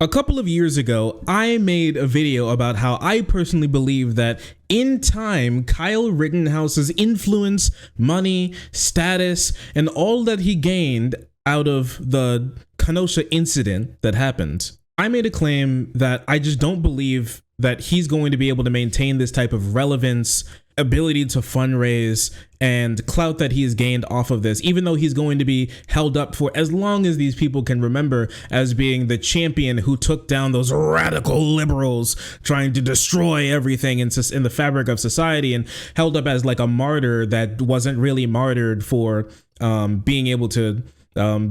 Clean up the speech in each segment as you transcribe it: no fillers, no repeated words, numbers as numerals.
A couple of years ago, I made a video about how I personally believe that in time, Kyle Rittenhouse's influence, money, status, and all that he gained out of the Kenosha incident that happened, I made a claim that I just don't believe that he's going to be able to maintain this type of relevance, ability to fundraise, and clout that he's gained off of this, even though he's going to be held up for as long as these people can remember as being the champion who took down those radical liberals trying to destroy everything in the fabric of society, and held up as like a martyr that wasn't really martyred for being able to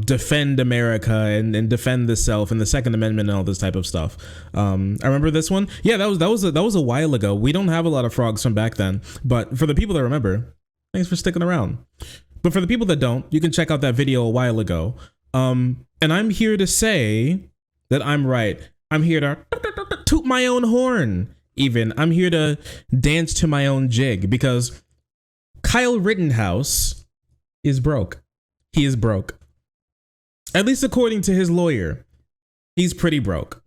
defend America and defend the self and the Second Amendment and all this type of stuff. I remember this one. Yeah, that was a while ago. We don't have a lot of frogs from back then, but for the people that remember, thanks for sticking around. But for the people that don't, you can check out that video a while ago. And I'm here to say that I'm right. I'm here to toot my own horn. Even I'm here to dance to my own jig, because Kyle Rittenhouse is broke. He is broke. At least according to his lawyer, he's pretty broke.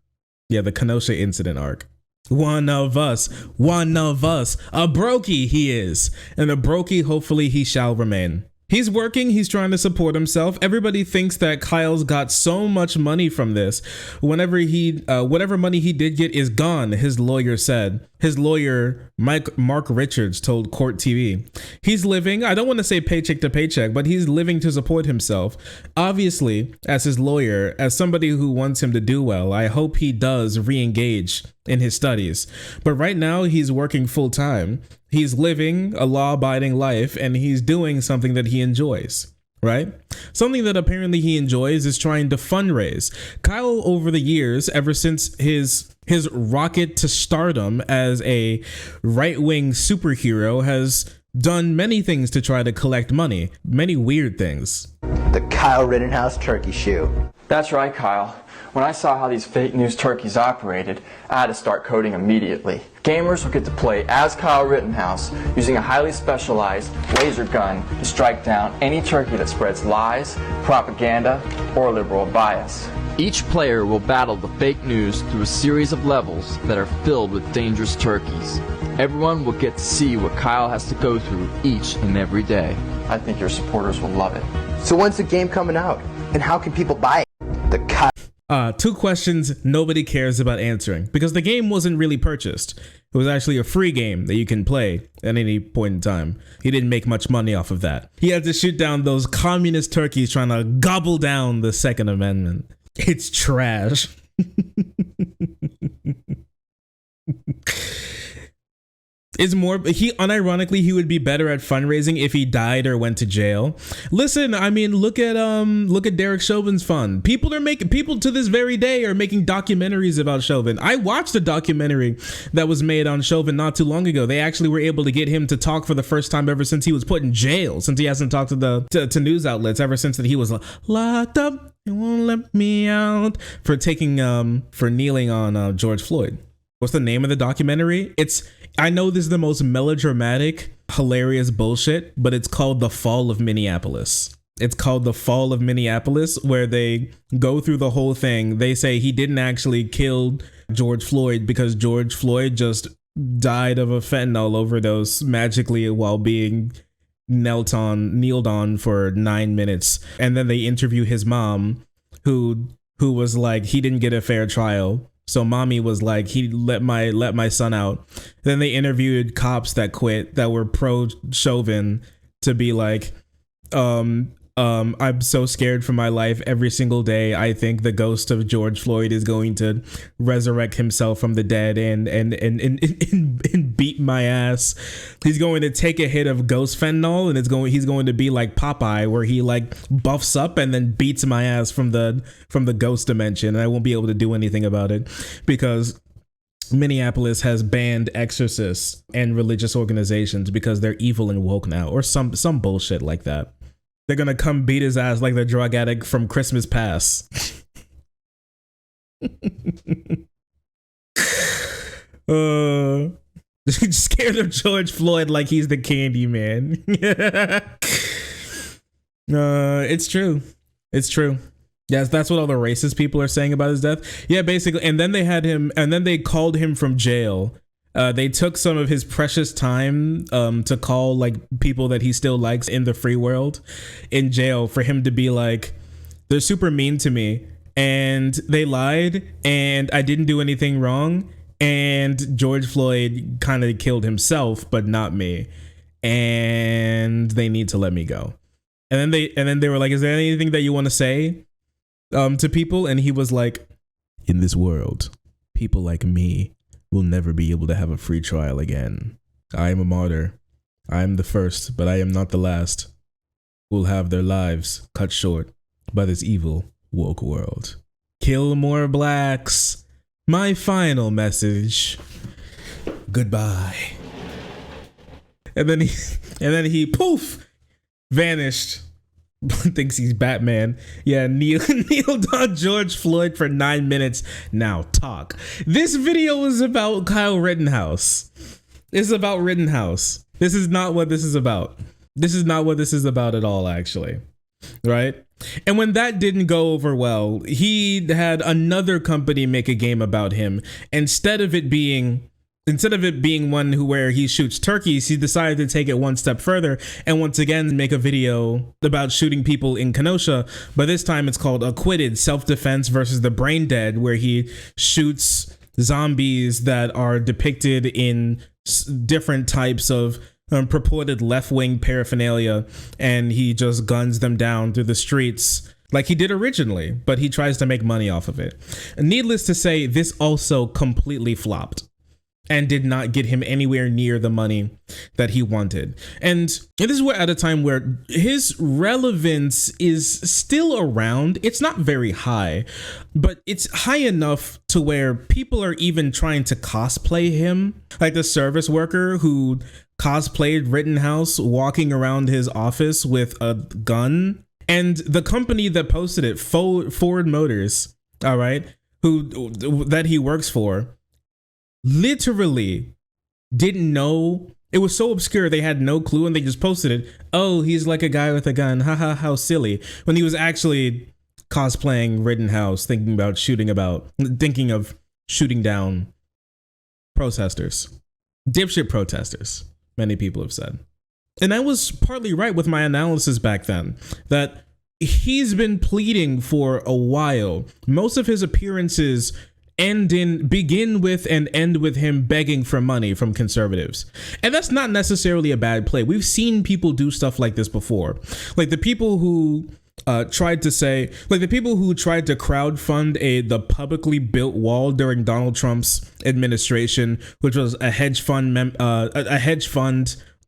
Yeah, the Kenosha incident arc. One of us, a brokey he is, and a brokey hopefully he shall remain. He's working, he's trying to support himself. Everybody thinks that Kyle's got so much money from this. Whenever whatever money he did get is gone, his lawyer said. His lawyer, Mark Richards, told Court TV. He's living, I don't want to say paycheck to paycheck, but he's living to support himself. Obviously, as his lawyer, as somebody who wants him to do well, I hope he does re-engage in his studies. But right now, he's working full time. He's living a law-abiding life, and he's doing something that he enjoys, right? Something that apparently he enjoys is trying to fundraise. Kyle, over the years, ever since his rocket to stardom as a right-wing superhero, has done many things to try to collect money, many weird things. The Kyle Rittenhouse turkey shoe. That's right, Kyle. When I saw how these fake news turkeys operated, I had to start coding immediately. Gamers will get to play as Kyle Rittenhouse using a highly specialized laser gun to strike down any turkey that spreads lies, propaganda, or liberal bias. Each player will battle the fake news through a series of levels that are filled with dangerous turkeys. Everyone will get to see what Kyle has to go through each and every day. I think your supporters will love it. So when's the game coming out? And how can people buy it? The Kyle... Two questions nobody cares about answering, because the game wasn't really purchased. It was actually a free game that you can play at any point in time. He didn't make much money off of that. He had to shoot down those communist turkeys trying to gobble down the Second Amendment. It's trash. Is more, unironically, he would be better at fundraising if he died or went to jail. Listen, I mean, look at Derek Chauvin's fund. People to this very day are making documentaries about Chauvin. I watched a documentary that was made on Chauvin not too long ago. They actually were able to get him to talk for the first time ever since he was put in jail, since he hasn't talked to news outlets ever since that he was locked up. You won't let me out for kneeling on George Floyd. What's the name of the documentary? I know this is the most melodramatic, hilarious bullshit, but it's called The Fall of Minneapolis. It's called The Fall of Minneapolis, where they go through the whole thing. They say he didn't actually kill George Floyd because George Floyd just died of a fentanyl overdose magically while being kneeled on for 9 minutes. And then they interview his mom, who was like, he didn't get a fair trial. So mommy was like, he let my son out. Then they interviewed cops that quit, that were pro Chauvin, to be like, I'm so scared for my life every single day. I think the ghost of George Floyd is going to resurrect himself from the dead and beat my ass. He's going to take a hit of ghost fentanyl, and he's going to be like Popeye, where he like buffs up and then beats my ass from the ghost dimension, and I won't be able to do anything about it because Minneapolis has banned exorcists and religious organizations because they're evil and woke now, or some bullshit like that. They're gonna come beat his ass like the drug addict from Christmas Past. Scared of George Floyd like he's the candy man. It's true. Yes, that's what all the racist people are saying about his death. Yeah, basically. And then they called him from jail. They took some of his precious time to call like people that he still likes in the free world in jail for him to be like, they're super mean to me and they lied and I didn't do anything wrong. And George Floyd kind of killed himself, but not me. And they need to let me go. And then they were like, is there anything that you want to say to people? And he was like, in this world, people like me will never be able to have a free trial again. I am a martyr. I am the first, but I am not the last. Will have their lives cut short by this evil woke world. Kill more blacks. My final message. Goodbye. And then he poof vanished. Thinks he's Batman. Yeah, kneeled on George Floyd for 9 minutes. Now talk. This video is about Kyle Rittenhouse. This is about Rittenhouse. This is not what this is about. This is not what this is about at all, actually. Right? And when that didn't go over well, he had another company make a game about him. Instead of it being one where he shoots turkeys, he decided to take it one step further and once again make a video about shooting people in Kenosha. But this time it's called Acquitted: Self-Defense versus the Brain Dead, where he shoots zombies that are depicted in different types of purported left-wing paraphernalia, and he just guns them down through the streets like he did originally, but he tries to make money off of it. Needless to say, this also completely flopped and did not get him anywhere near the money that he wanted. And this is at a time where his relevance is still around. It's not very high, but it's high enough to where people are even trying to cosplay him, like the service worker who cosplayed Rittenhouse walking around his office with a gun. And the company that posted it, Ford Motors, all right, that he works for, literally didn't know. It was so obscure they had no clue, and they just posted it. Oh, he's like a guy with a gun. Haha, how silly. When he was actually cosplaying Rittenhouse, thinking of shooting down protesters, dipshit protesters, many people have said. And I was partly right with my analysis back then, that he's been pleading for a while. Most of his appearances begin with and end with him begging for money from conservatives. And that's not necessarily a bad play. We've seen people do stuff like this before. Like the people who tried to crowdfund the publicly built wall during Donald Trump's administration, which was a hedge fund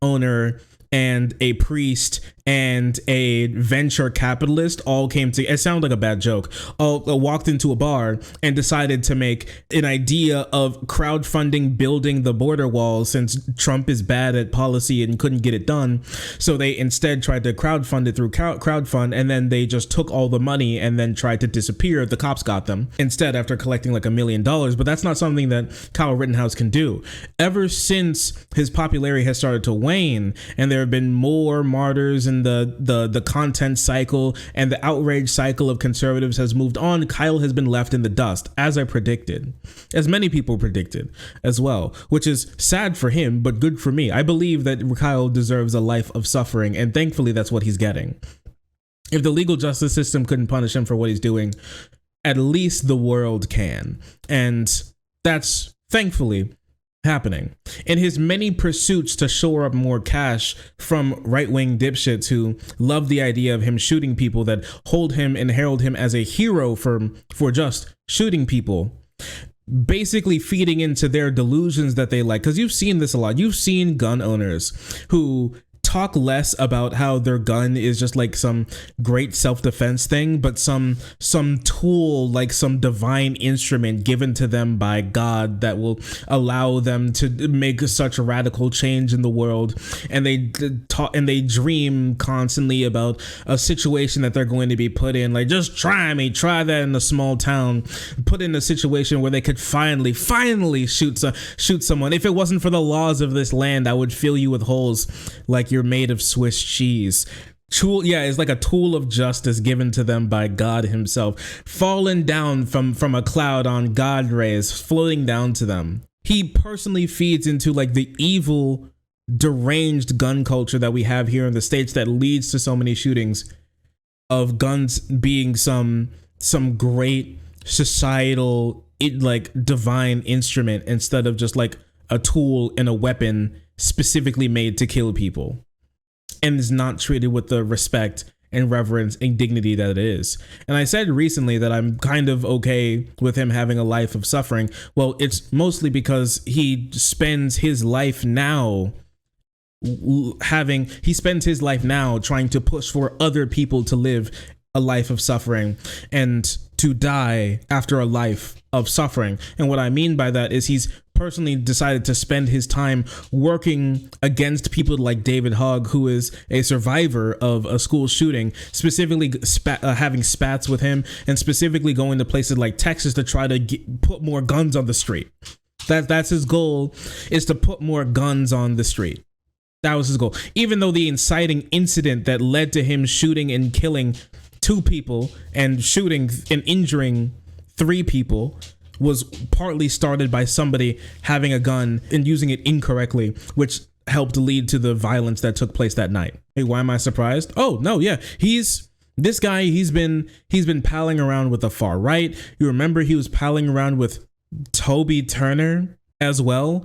owner and a priest and a venture capitalist all came to, it sounded like a bad joke, all walked into a bar and decided to make an idea of crowdfunding building the border wall, since Trump is bad at policy and couldn't get it done. So they instead tried to crowdfund it through crowdfund, and then they just took all the money and then tried to disappear. The cops got them instead after collecting like $1 million. But that's not something that Kyle Rittenhouse can do. Ever since his popularity has started to wane and there have been more martyrs in the content cycle, and the outrage cycle of conservatives has moved on, Kyle has been left in the dust, as I predicted, as many people predicted as well, which is sad for him, but good for me. I believe that Kyle deserves a life of suffering, and thankfully that's what he's getting. If the legal justice system couldn't punish him for what he's doing, at least the world can. And that's thankfully happening. In his many pursuits to shore up more cash from right-wing dipshits who love the idea of him shooting people, that hold him and herald him as a hero for just shooting people, basically feeding into their delusions that they like. Because you've seen this a lot. You've seen gun owners who talk less about how their gun is just like some great self-defense thing, but some tool, like some divine instrument given to them by God that will allow them to make such a radical change in the world. And they talk and they dream constantly about a situation that they're going to be put in, like, just try that in a small town, put in a situation where they could finally shoot someone. If it wasn't for the laws of this land, I would fill you with holes like you're made of Swiss cheese. Tool, yeah, it's like a tool of justice given to them by God himself, fallen down from a cloud on God rays, floating down to them. He personally feeds into like the evil, deranged gun culture that we have here in the States that leads to so many shootings, of guns being some great societal, like divine instrument instead of just like a tool and a weapon specifically made to kill people, and is not treated with the respect and reverence and dignity that it is. And I said recently that I'm kind of okay with him having a life of suffering. Well, it's mostly because he spends his life now trying to push for other people to live a life of suffering and to die after a life of suffering. And what I mean by that is he's personally decided to spend his time working against people like David Hogg, who is a survivor of a school shooting, specifically having spats with him, and specifically going to places like Texas to try to put more guns on the street. That's his goal, is to put more guns on the street. That was his goal. Even though the inciting incident that led to him shooting and killing 2 people and shooting and injuring 3 people was partly started by somebody having a gun and using it incorrectly, which helped lead to the violence that took place that night. Hey, why am I surprised? Oh, no, yeah. He's been palling around with the far right. You remember he was palling around with Toby Turner as well.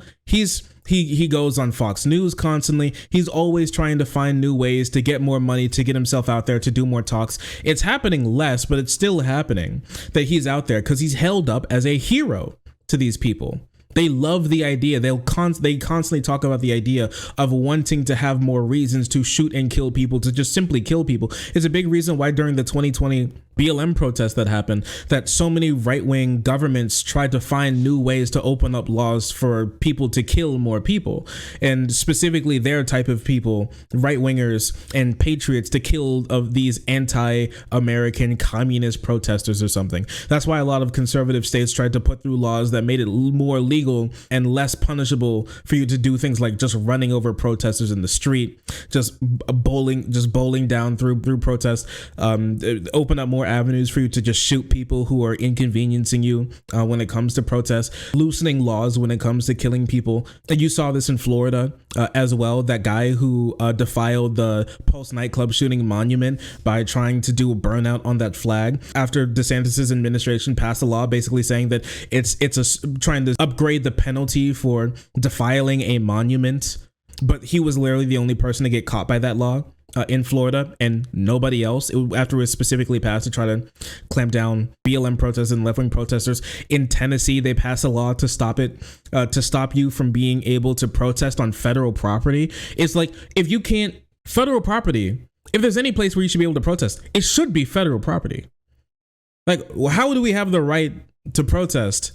He goes on Fox News constantly. He's always trying to find new ways to get more money, to get himself out there, to do more talks. It's happening less, but it's still happening that he's out there because he's held up as a hero to these people. They love the idea. They constantly talk about the idea of wanting to have more reasons to shoot and kill people, to just simply kill people. It's a big reason why during the 2020 BLM protest that happened, that so many right-wing governments tried to find new ways to open up laws for people to kill more people, and specifically their type of people, right-wingers and patriots, to kill of these anti-American communist protesters or something. That's why a lot of conservative states tried to put through laws that made it more legal and less punishable for you to do things like just running over protesters in the street, just bowling down through protests, open up more avenues for you to just shoot people who are inconveniencing you when it comes to protests, loosening laws when it comes to killing people. And you saw this in Florida as well, that guy who defiled the Pulse nightclub shooting monument by trying to do a burnout on that flag after DeSantis's administration passed a law basically saying that it's trying to upgrade the penalty for defiling a monument. But he was literally the only person to get caught by that law in Florida, and nobody else. After it was specifically passed to try to clamp down BLM protesters and left-wing protesters. In Tennessee, they passed a law to stop you from being able to protest on federal property. It's like, if you can't, federal property, if there's any place where you should be able to protest, it should be federal property. Like, how do we have the right to protest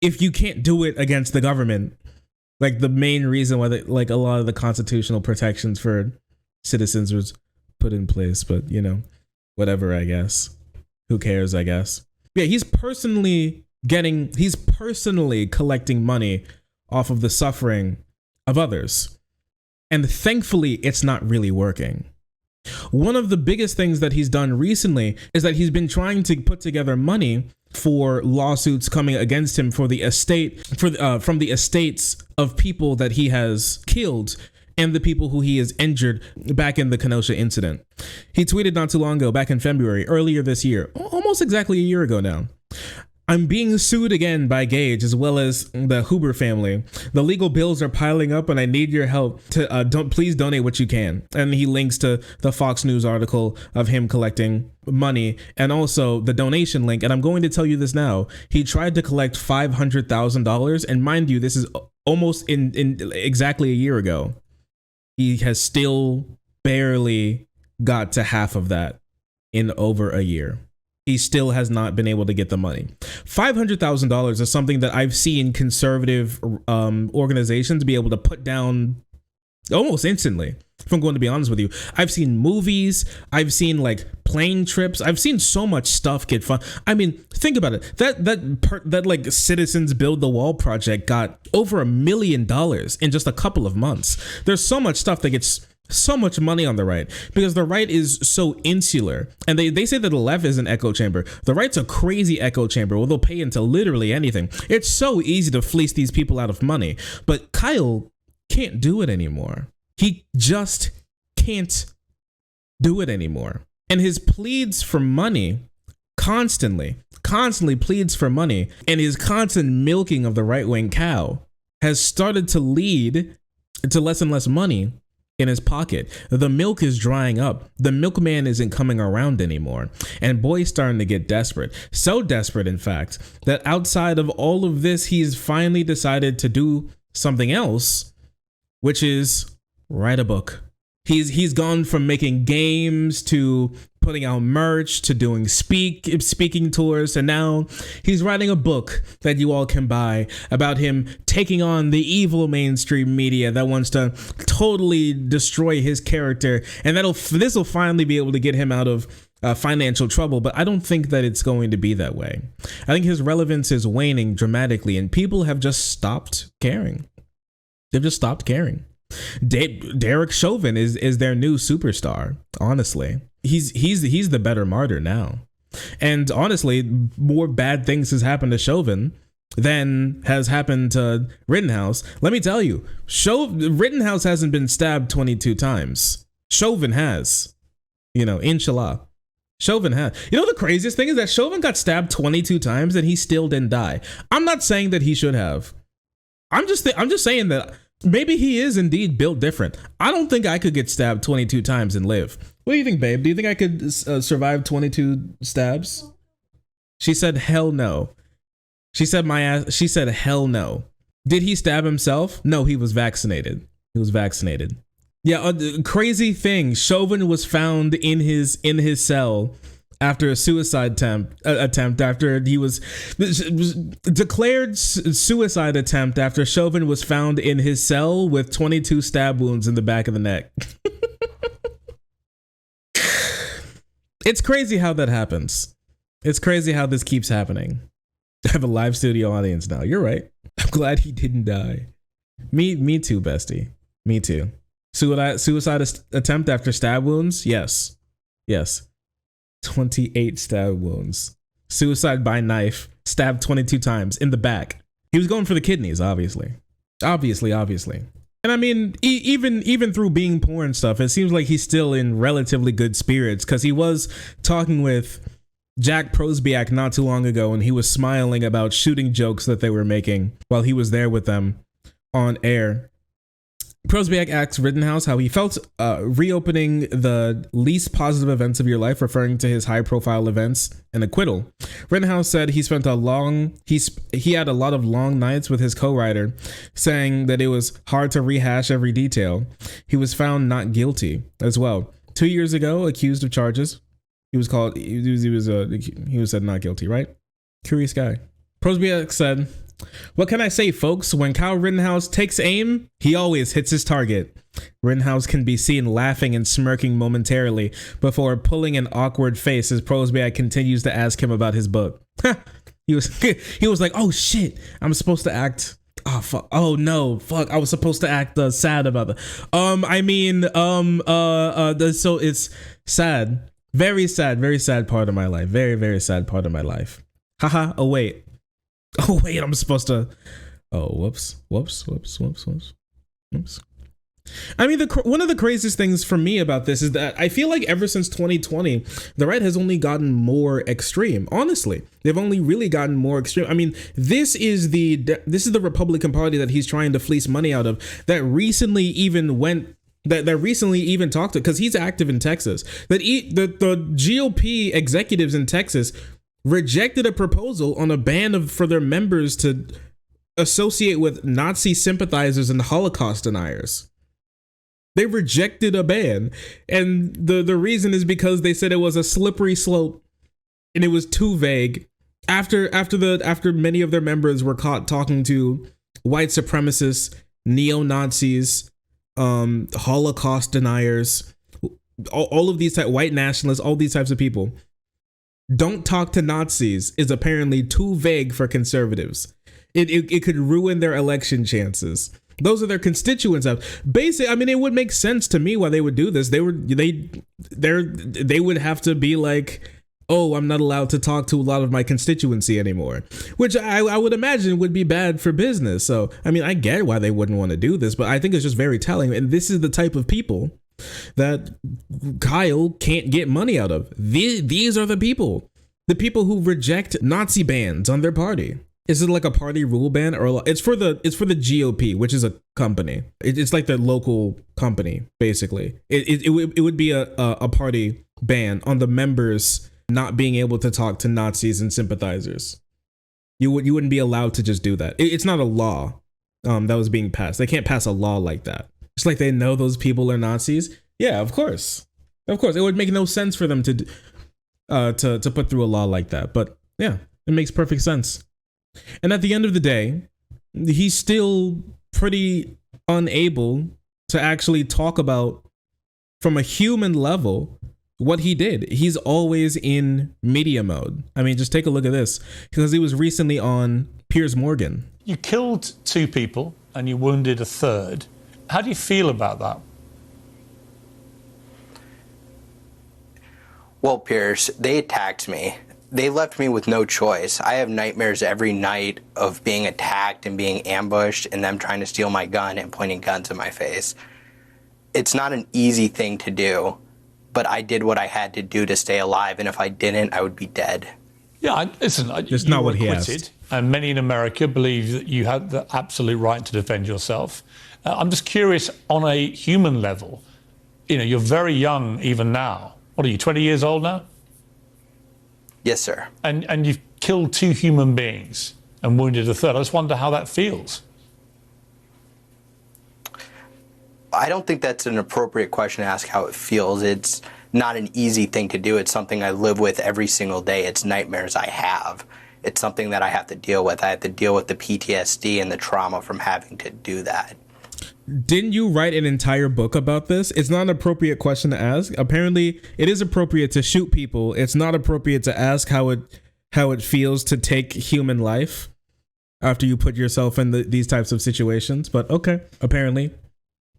if you can't do it against the government? Like, the main reason why like a lot of the constitutional protections for citizens was put in place, but whatever, I guess. Who cares, I guess. Yeah, he's personally collecting money off of the suffering of others. And thankfully, it's not really working. One of the biggest things that he's done recently is that he's been trying to put together money for lawsuits coming against him for the estate, from the estates of people that he has killed and the people who he has injured back in the Kenosha incident. He tweeted not too long ago, back in February, earlier this year, almost exactly a year ago now. I'm being sued again by Gage as well as the Huber family. The legal bills are piling up and I need your help to please donate what you can. And he links to the Fox News article of him collecting money and also the donation link. And I'm going to tell you this now. He tried to collect $500,000, and mind you, this is almost in exactly a year ago. He has still barely got to half of that in over a year. He still has not been able to get the money. $500,000 is something that I've seen conservative organizations be able to put down almost instantly, if I'm going to be honest with you. I've seen movies, I've seen like plane trips, I've seen so much stuff get fun. I mean, think about it. That like Citizens Build the Wall project got over $1 million in just a couple of months. There's so much stuff that gets so much money on the right because the right is so insular. And they say that the left is an echo chamber. The right's a crazy echo chamber where they'll pay into literally anything. It's so easy to fleece these people out of money. But Kyle can't do it anymore. He just can't do it anymore. And his pleads for money constantly pleads for money, and his constant milking of the right-wing cow has started to lead to less and less money in his pocket. The milk is drying up. The milkman isn't coming around anymore. And boy's starting to get desperate. So desperate, in fact, that outside of all of this, he's finally decided to do something else, which is write a book. He's gone from making games to putting out merch to doing speaking tours, and now he's writing a book that you all can buy about him taking on the evil mainstream media that wants to totally destroy his character, and this will finally be able to get him out of financial trouble. But I don't think that it's going to be that way. I think his relevance is waning dramatically, and people have just stopped caring. They've just stopped caring. Derek Chauvin is their new superstar. Honestly, he's the better martyr now. And honestly, more bad things has happened to Chauvin than has happened to Rittenhouse. Let me tell you, Rittenhouse hasn't been stabbed 22 times. Chauvin has. Inshallah. Chauvin has. The craziest thing is that Chauvin got stabbed 22 times and he still didn't die. I'm not saying that he should have. I'm just saying that maybe he is indeed built different. I don't think I could get stabbed 22 times and live. What do you think, babe? Do you think I could survive 22 stabs? She said, hell no. She said hell no. Did he stab himself? No, he was vaccinated. Yeah, crazy thing. Chauvin was found in his cell after a suicide attempt after he was declared suicide attempt after Chauvin was found in his cell with 22 stab wounds in the back of the neck. It's crazy how that happens. It's crazy how this keeps happening. I have a live studio audience now. You're right. I'm glad he didn't die. Me too, bestie. Me too. Suicide attempt after stab wounds? Yes. 28 stab wounds. Suicide by knife. Stabbed 22 times in the back. He was going for the kidneys, obviously. And I mean, even through being poor and stuff, it seems like he's still in relatively good spirits, because he was talking with Jack Prosbiak not too long ago, and he was smiling about shooting jokes that they were making while he was there with them on air. Prosbiak asked Rittenhouse how he felt reopening the least positive events of your life, referring to his high-profile events and acquittal. Rittenhouse said he had a lot of long nights with his co-writer, saying that it was hard to rehash every detail. He was found not guilty as well. 2 years ago, accused of charges. He was said not guilty, right? Curious guy. Prosbiak said, "What can I say, folks? When Kyle Rittenhouse takes aim, he always hits his target." Rittenhouse can be seen laughing and smirking momentarily before pulling an awkward face as Prosbiak continues to ask him about his book. He was like, "Oh shit, I'm supposed to act. Oh fuck. Oh no, fuck. I was supposed to act sad about that. So it's sad, very sad part of my life. Very sad part of my life. Haha. Oh wait, I'm supposed to. Oh, whoops. I mean, one of the craziest things for me about this is that I feel like ever since 2020, the right has only gotten more extreme. Honestly, they've only really gotten more extreme. I mean, this is the Republican Party that he's trying to fleece money out of. That recently even talked to, because he's active in Texas. The GOP executives in Texas rejected a proposal on a ban for their members to associate with Nazi sympathizers and Holocaust deniers. They rejected a ban, and the reason is because they said it was a slippery slope and it was too vague. After many of their members were caught talking to white supremacists, neo-Nazis, Holocaust deniers, all of these white nationalists, all these types of people. Don't talk to Nazis is apparently too vague for conservatives. It could ruin their election chances. Those are their constituents. Basically, I mean, it would make sense to me why they would do this. They would have to be like, oh, I'm not allowed to talk to a lot of my constituency anymore, which I would imagine would be bad for business. So, I mean, I get why they wouldn't want to do this, but I think it's just very telling. And this is the type of people that Kyle can't get money out of. These are the people who reject Nazi bans on their party. Is it like a party rule ban, or it's for the GOP, which is a company. It's like the local company, basically. It would be a party ban on the members not being able to talk to Nazis and sympathizers. You wouldn't be allowed to just do that. It's not a law that was being passed. They can't pass a law like that. It's like they know those people are Nazis. Yeah, of course. It would make no sense for them to put through a law like that. But yeah, it makes perfect sense. And at the end of the day, he's still pretty unable to actually talk about, from a human level, what he did. He's always in media mode. I mean, just take a look at this, because he was recently on Piers Morgan. You killed 2 people and you wounded a 3rd. How do you feel about that? Well, Pierce, they attacked me. They left me with no choice. I have nightmares every night of being attacked and being ambushed and them trying to steal my gun and pointing guns in my face. It's not an easy thing to do, but I did what I had to do to stay alive, and if I didn't, I would be dead. Yeah, listen, it's not what he asked. And many in America believe that you had the absolute right to defend yourself. I'm just curious, on a human level, you're very young even now. What are you, 20 years old now? Yes, sir. And you've killed 2 human beings and wounded a 3rd. I just wonder how that feels. I don't think that's an appropriate question to ask how it feels. It's not an easy thing to do. It's something I live with every single day. It's nightmares I have. It's something that I have to deal with. I have to deal with the PTSD and the trauma from having to do that. Didn't you write an entire book about this? It's not an appropriate question to ask. Apparently, it is appropriate to shoot people. It's not appropriate to ask how it feels to take human life after you put yourself in these types of situations. But okay, apparently,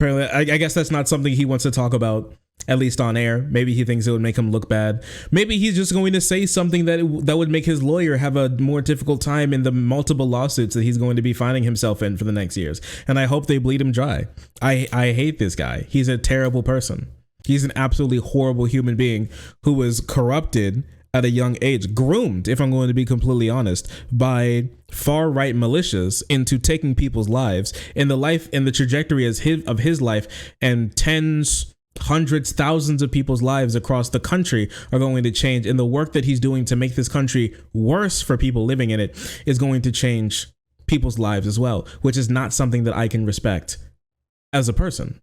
I guess that's not something he wants to talk about, at least on air. Maybe he thinks it would make him look bad. Maybe he's just going to say something that would make his lawyer have a more difficult time in the multiple lawsuits that he's going to be finding himself in for the next years. And I hope they bleed him dry. I hate this guy. He's a terrible person. He's an absolutely horrible human being who was corrupted at a young age, groomed, if I'm going to be completely honest, by far-right militias into taking people's lives, and the trajectory of his life, and tens, hundreds, thousands of people's lives across the country are going to change. And the work that he's doing to make this country worse for people living in it is going to change people's lives as well, which is not something that I can respect as a person.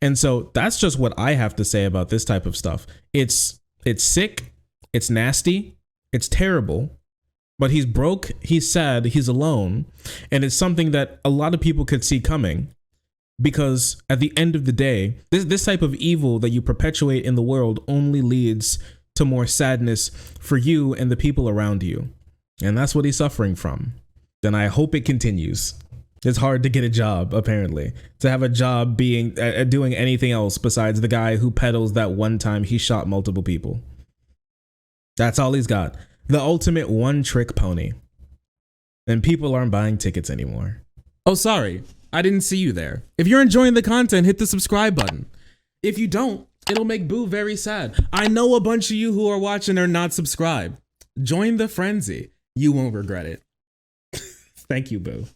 And so that's just what I have to say about this type of stuff. It's sick. It's nasty. It's terrible. But he's broke. He's sad. He's alone. And it's something that a lot of people could see coming. Because at the end of the day, this type of evil that you perpetuate in the world only leads to more sadness for you and the people around you. And that's what he's suffering from. And I hope it continues. It's hard to get a job, apparently. To have a job being doing anything else besides the guy who peddles that one time he shot multiple people. That's all he's got. The ultimate one-trick pony. And people aren't buying tickets anymore. Oh, sorry. I didn't see you there. If you're enjoying the content, hit the subscribe button. If you don't, it'll make Boo very sad. I know a bunch of you who are watching are not subscribed. Join the frenzy. You won't regret it. Thank you, Boo.